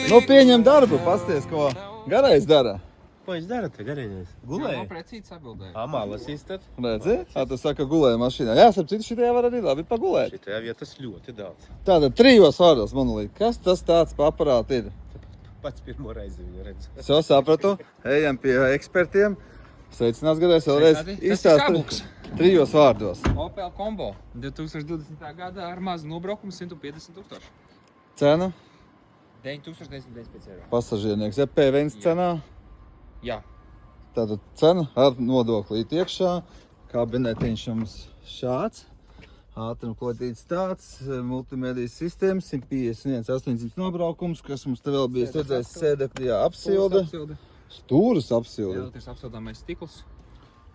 Nu, pieņem darbu, pasties, ko garais dara. Ko viņš dara te garīgais? Gulēja? Precīzi atbildēju. Lasīs tad? Redzi? Tu saka, gulēja mašīnā. Jā, starp citu, šitajā var arī labi pagulēt. Šitajā vietas ļoti daudz. Tātad 3 vārdos, Monolīt. Kas tas tāds pa aparāti ir? Pats pirmo reizi viņu redzu. Šo sapratu. Ejam pie ekspertiem. Sveicināts garais vēlreiz. Izstāst 3 vārdos. Opel Combo 2020. Gadā ar mazu nobraukumu 150 000. Cena? 9995 eiro. Pasažiernieks. P1 cenā. Jā. Tātad cena ar nodoklīti iekšā. Kabinetiņš mums šāds. Ātrum kodīts tāds. Multimedijas sistēmas. 151 800 nobraukums. Kas mums te vēl bija redzējis sēdekļā apsilde. Stūras apsilde. Elektriski apsildāmais stikls.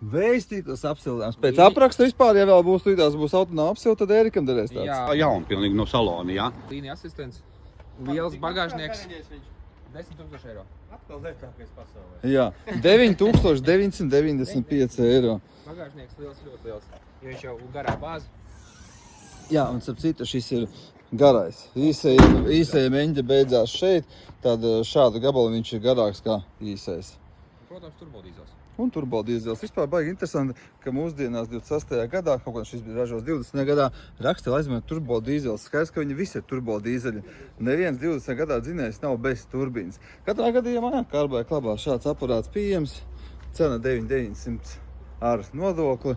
Vējstīkls apsildāms. Pēc apraksta vispār, ja vēl būs tūdās būs autonoma apsilde, tad Ērikam derēs tāds. Jā. Jaun pilnīgi no salona, jā. Līnija asistents. Liels bagāžnieks. 10 000 eiro. Atkal lētākais pasaulē. Jā, 9995 eiro. Bagāžnieks liels, ļoti liels. Jo viņš jau garā bāzi. Jā, un starp citu šis ir garais. Īsajam eņģa beidzās šeit, tad šādu gabalu viņš ir garāks kā īsais. Protams, turbodīzels. Un turbodīzels. Vispār baigi interesanti, ka mūsdienās 26. gadā, kaut kā šis bija ražos 20. gadā, raksta aizmēt turbodīzels. Skaidrs, ka viņi visi ir turbodīzeļi. Neviens 20. gadā dzinējs nav bez turbīnas. Katrā gadījumā Kārbāja klabā šāds aparāts pieejams. Cena 9900 ar nodokli.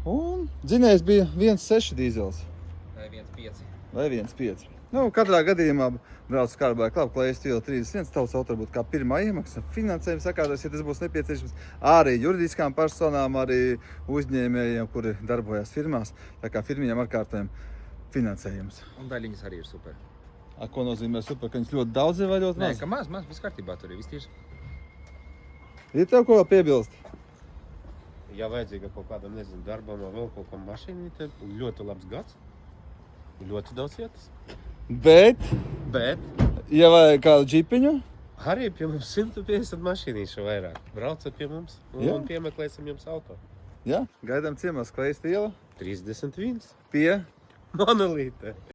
Un dzinējs bija 1.6 dīzels. Vai 1.5. Vai 1.5. Nu, katrā gadījumā brauc Kārbāja klaba Klejas iela 31. Tavs auto būtu kā pirmā iemaksa. Finansējums sakārtos, ja tas būs nepieciešams arī juridiskām personām, arī uzņēmējiem, kuri darbojas firmās. Tā kā firmiņām atkārtojam finansējums. Un daļiņas arī ir super. Ko nozīmē super? Ka viņas ļoti daudz ir vai ļoti Nē, maz? ka maz, viss kārtībā tur ir, viss tieši. Ir tev ko piebilst? Ja vajadzīga kaut kādam, nezinu, darbam vai vēl kaut kam mašīnī, tad ļoti labs gads. Ļoti daudz vietas. Bet, Bet ja vajag kādu džipiņu, arī pie mums 150 mašīnīšu vairāk. Braucat pie mums Jā. un piemeklēsim jums auto. jā, gaidām ciemās Klejas iela 31. pie Monolīte.